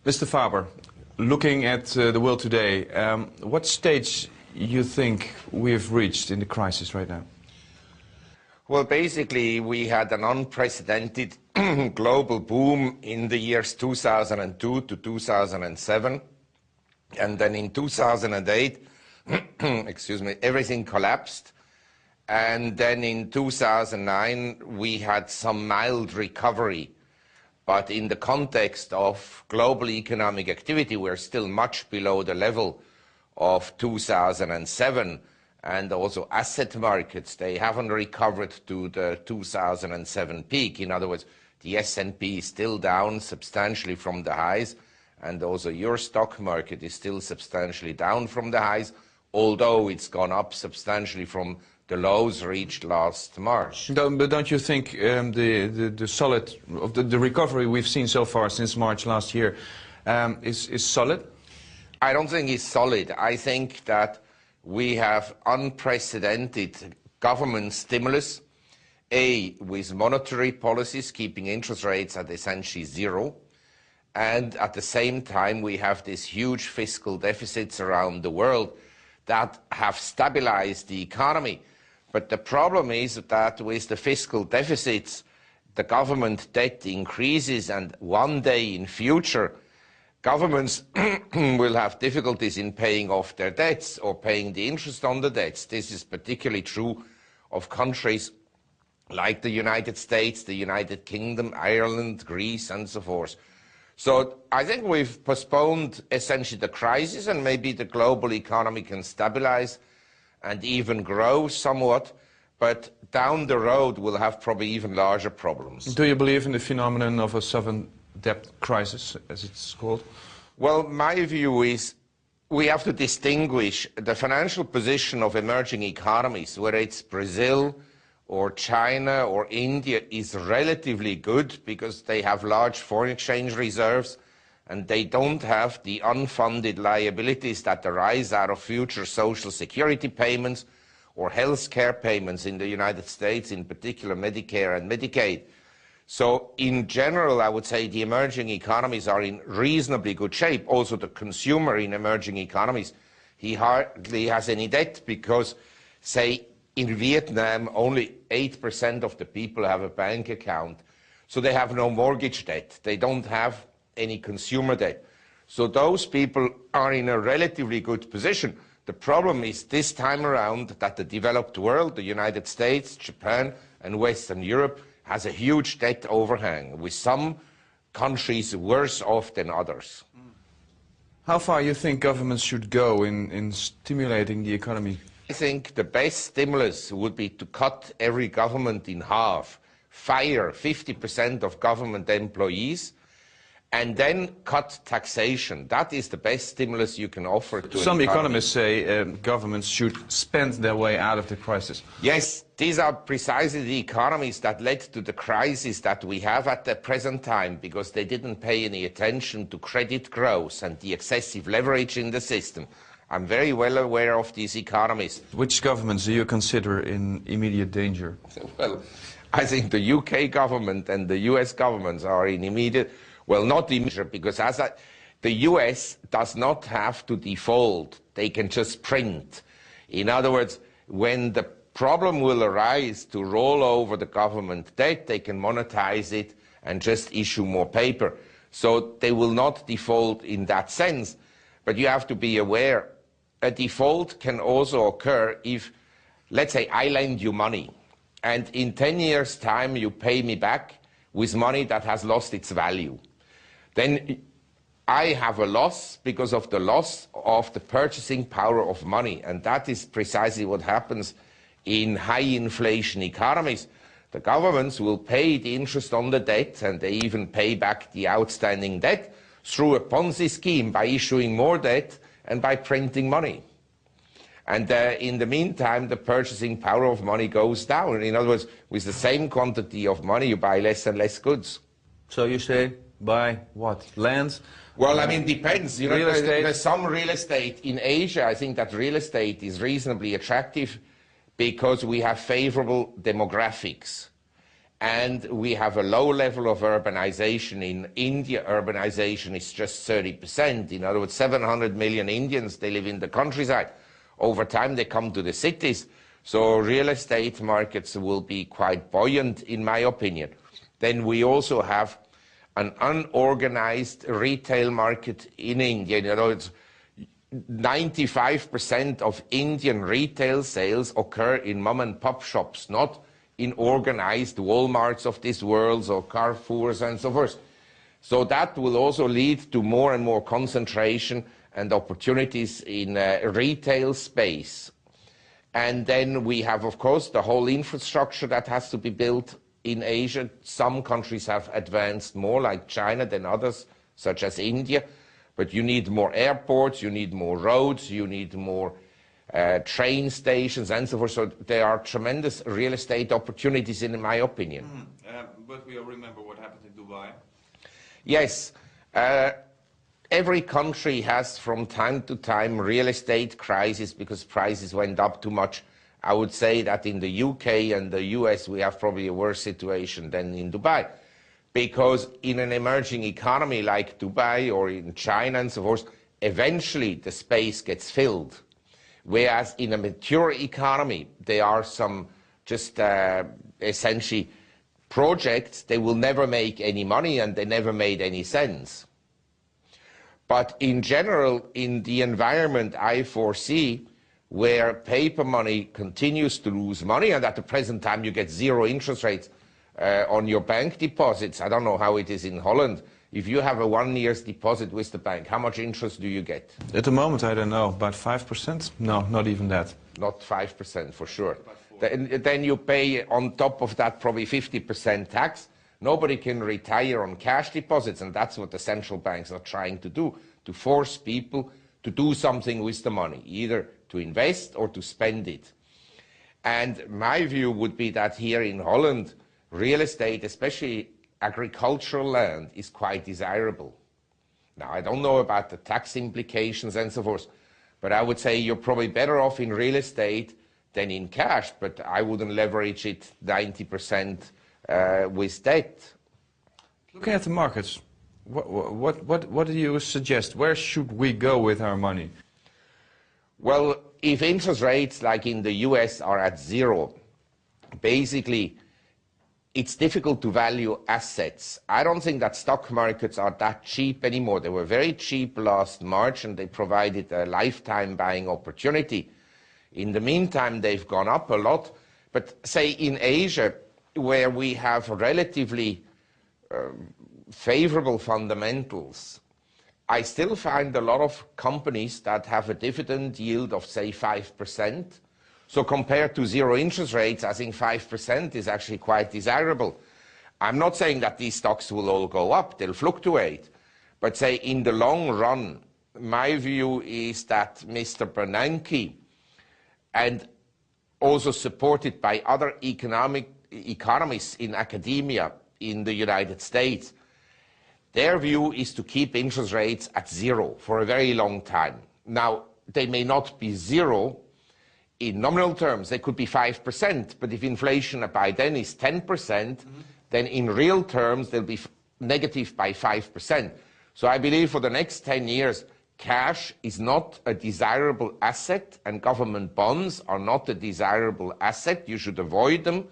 Mr. Faber, looking at the world today, what stage you think we've reached in the crisis right now? Well, basically, we had an unprecedented global boom in the years 2002 to 2007. And then in 2008, excuse me, everything collapsed. And then in 2009, we had some mild recovery. But in the context of global economic activity, we're still much below the level of 2007. And also asset markets, they haven't recovered to the 2007 peak. In other words, the S&P is still down substantially from the highs, and also your stock market is still substantially down from the highs, although it's gone up substantially from the lows reached last March. But don't you think the recovery we've seen so far since March last year is solid? I don't think it's solid. I think that we have unprecedented government stimulus, with monetary policies keeping interest rates at essentially zero, and at the same time we have these huge fiscal deficits around the world that have stabilized the economy. But the problem is that with the fiscal deficits, the government debt increases, and one day in future, governments will have difficulties in paying off their debts or paying the interest on the debts. This is particularly true of countries like the United States, the United Kingdom, Ireland, Greece, and so forth. So I think we've postponed essentially the crisis, and maybe the global economy can stabilize and even grow somewhat, but down the road we'll have probably even larger problems. Do you believe in the phenomenon of a sovereign debt crisis, as it's called? Well, my view is we have to distinguish the financial position of emerging economies, whether it's Brazil or China or India, is relatively good because they have large foreign exchange reserves and they don't have the unfunded liabilities that arise out of future social security payments or health care payments in the United States, in particular Medicare and Medicaid. So in general, I would say the emerging economies are in reasonably good shape. Also the consumer in emerging economies, he hardly has any debt because, say, in Vietnam, only 8% of the people have a bank account. So they have no mortgage debt. They don't have any consumer debt. So those people are in a relatively good position. The problem is this time around that the developed world, the United States, Japan, and Western Europe, has a huge debt overhang, with some countries worse off than others. How far you think governments should go in stimulating the economy? I think the best stimulus would be to cut every government in half, fire 50% of government employees, and then cut taxation. That is the best stimulus you can offer to Some economists say governments should spend their way out of the crisis. Yes, these are precisely the economies that led to the crisis that we have at the present time, because they didn't pay any attention to credit growth and the excessive leverage in the system. I'm very well aware of these economies. Which governments do you consider in immediate danger? Well, I think the UK government and the US governments are in immediate... Well, not immediate, because the US does not have to default. They can just print. In other words, when the problem will arise to roll over the government debt, they can monetize it and just issue more paper. So they will not default in that sense. But you have to be aware, a default can also occur if, let's say, I lend you money, and in 10 years' time you pay me back with money that has lost its value. Then I have a loss because of the loss of the purchasing power of money, and that is precisely what happens in high inflation economies. The governments will pay the interest on the debt, and they even pay back the outstanding debt through a Ponzi scheme by issuing more debt and by printing money. And in the meantime, the purchasing power of money goes down. In other words, with the same quantity of money, you buy less and less goods. So you say, buy what? Lands? Well, I mean, depends. You know, real estate? There's some real estate. In Asia, I think that real estate is reasonably attractive because we have favorable demographics. And we have a low level of urbanization. In India, urbanization is just 30%. In other words, 700 million Indians, they live in the countryside. Over time, they come to the cities. So real estate markets will be quite buoyant, in my opinion. Then we also have an unorganized retail market in India. In other words, 95% of Indian retail sales occur in mom and pop shops, not in organized Walmarts of this world or Carrefours and so forth. So that will also lead to more and more concentration and opportunities in retail space. And then we have, of course, the whole infrastructure that has to be built in Asia. Some countries have advanced more, like China, than others, such as India. But you need more airports, you need more roads, you need more train stations and so forth. So there are tremendous real estate opportunities, in my opinion. But we all remember what happened in Dubai. Yes. Every country has, from time to time, real estate crisis because prices went up too much. I would say that in the UK and the US, we have probably a worse situation than in Dubai. Because in an emerging economy like Dubai or in China and so forth, eventually the space gets filled. Whereas in a mature economy, there are some just essentially projects, they will never make any money and they never made any sense. But in general, in the environment I foresee, where paper money continues to lose money, and at the present time you get zero interest rates on your bank deposits. I don't know how it is in Holland. If you have a 1 year's deposit with the bank, how much interest do you get? At the moment, I don't know, about 5%? No, not even that. Not 5% for sure. Then you pay on top of that probably 50% tax. Nobody can retire on cash deposits, and that's what the central banks are trying to do, to force people to do something with the money, either to invest or to spend it. And my view would be that here in Holland, real estate, especially agricultural land, is quite desirable. Now, I don't know about the tax implications and so forth, but I would say you're probably better off in real estate than in cash, but I wouldn't leverage it 90% with debt. Looking at the markets, what do you suggest? Where should we go with our money? Well, if interest rates like in the US are at zero, basically it's difficult to value assets. I don't think that stock markets are that cheap anymore. They were very cheap last March and they provided a lifetime buying opportunity. In the meantime, they've gone up a lot. But say in Asia, where we have relatively favorable fundamentals, I still find a lot of companies that have a dividend yield of, say, 5%. So compared to zero interest rates, I think 5% is actually quite desirable. I'm not saying that these stocks will all go up, they'll fluctuate. But say in the long run, my view is that Mr. Bernanke, and also supported by other economists in academia in the United States, their view is to keep interest rates at zero for a very long time. Now, they may not be zero in nominal terms, they could be 5%, but if inflation by then is 10%, then in real terms, they'll be negative by 5%. So I believe for the next 10 years, cash is not a desirable asset, and government bonds are not a desirable asset. You should avoid them,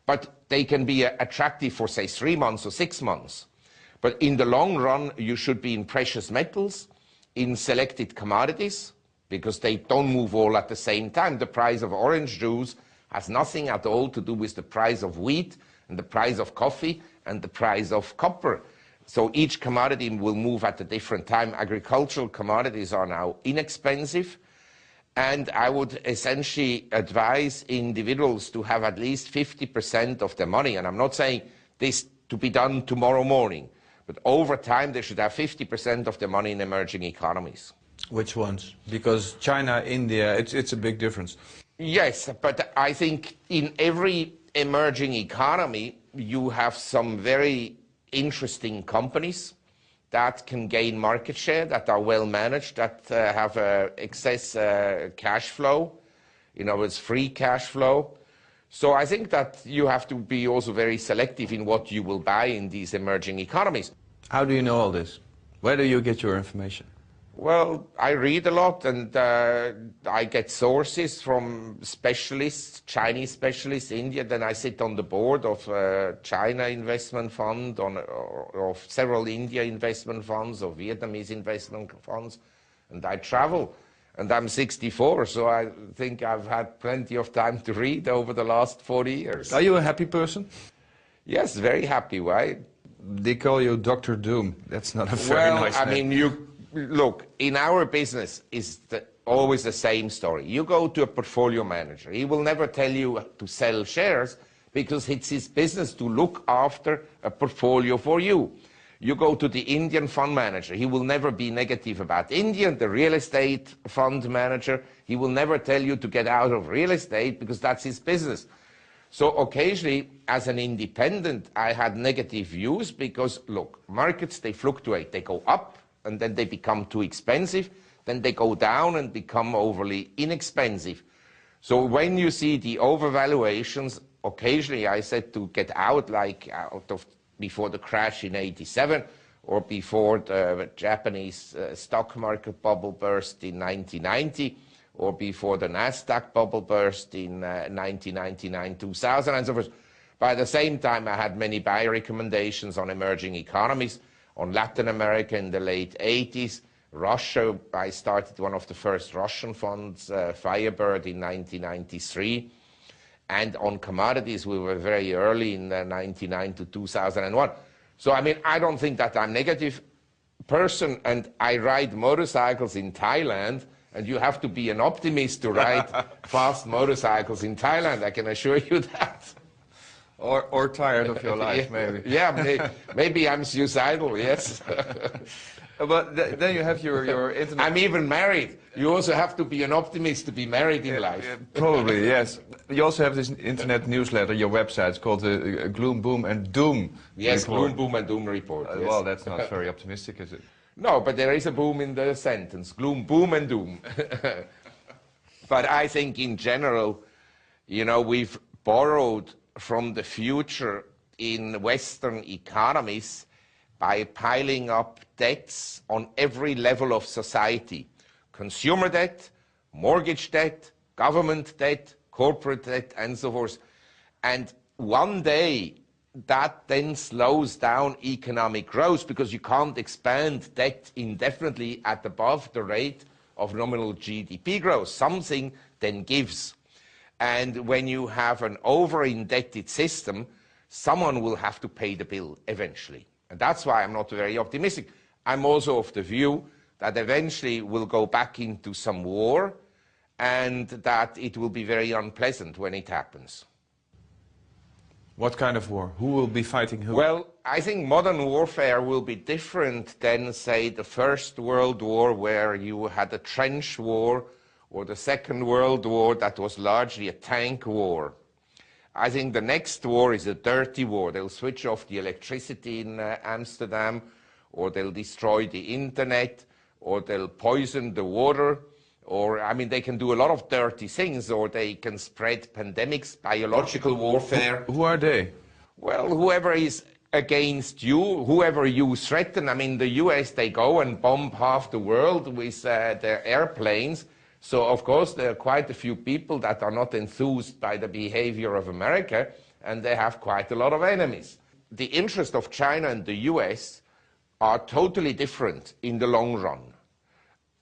but they can be attractive for, say, 3 months or 6 months. But in the long run, you should be in precious metals, in selected commodities, because they don't move all at the same time. The price of orange juice has nothing at all to do with the price of wheat and the price of coffee and the price of copper. So each commodity will move at a different time. Agricultural commodities are now inexpensive, and I would essentially advise individuals to have at least 50% of their money, and I'm not saying this to be done tomorrow morning, but over time they should have 50% of their money in emerging economies. Which ones? Because China, India, it's a big difference. Yes, but I think in every emerging economy, you have some very interesting companies that can gain market share, that are well managed, that have excess cash flow, it's free cash flow. So I think that you have to be also very selective in what you will buy in these emerging economies. How do you know all this? Where do you get your information? Well, I read a lot, and I get sources from specialists, Chinese specialists, India. Then I sit on the board of China investment fund, of several India investment funds, of Vietnamese investment funds, and I travel. And I'm 64, so I think I've had plenty of time to read over the last 40 years. Are you a happy person? Yes, very happy. Why? They call you Dr. Doom. That's not a very nice name. Look, in our business, it's always the same story. You go to a portfolio manager. He will never tell you to sell shares because it's his business to look after a portfolio for you. You go to the Indian fund manager. He will never be negative about India, the real estate fund manager. He will never tell you to get out of real estate because that's his business. So occasionally, as an independent, I had negative views because, look, markets, they fluctuate. They go up, and then they become too expensive. Then they go down and become overly inexpensive. So when you see the overvaluations, occasionally I said to get out, like out of before the crash in '87 or before the Japanese stock market bubble burst in 1990 or before the Nasdaq bubble burst in 1999, 2000 and so forth. By the same time, I had many buy recommendations on emerging economies, on Latin America in the late 80s, Russia. I started one of the first Russian funds, Firebird, in 1993. And on commodities, we were very early in 99 to 2001. So, I mean, I don't think that I'm a negative person, and I ride motorcycles in Thailand, and you have to be an optimist to ride fast motorcycles in Thailand, I can assure you that. Or tired of your life, maybe. Yeah, maybe I'm suicidal, yes. But then you have your internet... I'm even married. You also have to be an optimist to be married in life. Probably, yes. You also have this internet newsletter, your website. It's called the Gloom, Boom and Doom Yes, report. Gloom, Boom and Doom report. Yes. Well, that's not very optimistic, is it? No, but there is a boom in the sentence. Gloom, boom and doom. But I think in general, you know, we've borrowed from the future in Western economies by piling up debts on every level of society. Consumer debt, mortgage debt, government debt, corporate debt, and so forth. And one day, that then slows down economic growth because you can't expand debt indefinitely at above the rate of nominal GDP growth. Something then gives. And when you have an over-indebted system, someone will have to pay the bill eventually. And that's why I'm not very optimistic. I'm also of the view that eventually we'll go back into some war and that it will be very unpleasant when it happens. What kind of war? Who will be fighting who? Well, I think modern warfare will be different than, say, the First World War, where you had a trench war, or the Second World War that was largely a tank war. I think the next war is a dirty war. They'll switch off the electricity in Amsterdam, or they'll destroy the internet, or they'll poison the water, or, I mean, they can do a lot of dirty things, or they can spread pandemics, biological warfare. Who are they? Well, whoever is against you, whoever you threaten. I mean, the US, they go and bomb half the world with their airplanes. So, of course, there are quite a few people that are not enthused by the behavior of America, and they have quite a lot of enemies. The interests of China and the US are totally different in the long run.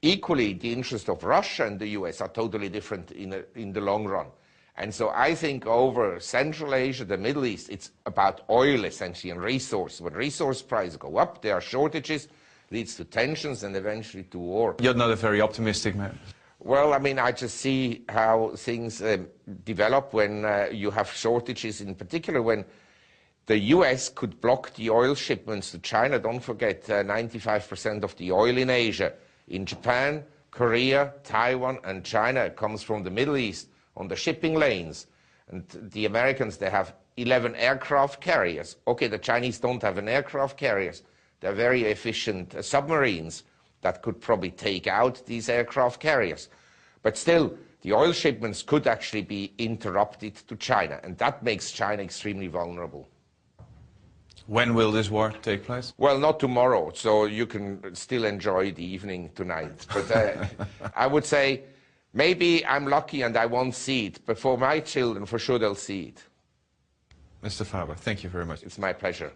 Equally, the interests of Russia and the US are totally different in the long run. And so I think over Central Asia, the Middle East, it's about oil essentially and resource. When resource prices go up, there are shortages, leads to tensions and eventually to war. You're not a very optimistic man. Well, I mean, I just see how things develop when you have shortages, in particular when the US could block the oil shipments to China. Don't forget, 95% of the oil in Asia, in Japan, Korea, Taiwan, and China comes from the Middle East on the shipping lanes. And the Americans, they have 11 aircraft carriers. Okay, the Chinese don't have an aircraft carriers. They're very efficient submarines that could probably take out these aircraft carriers. But still, the oil shipments could actually be interrupted to China, and that makes China extremely vulnerable. When will this war take place? Well, not tomorrow, so you can still enjoy the evening tonight. But I would say maybe I'm lucky and I won't see it, but for my children, for sure they'll see it. Mr. Faber, thank you very much. It's my pleasure.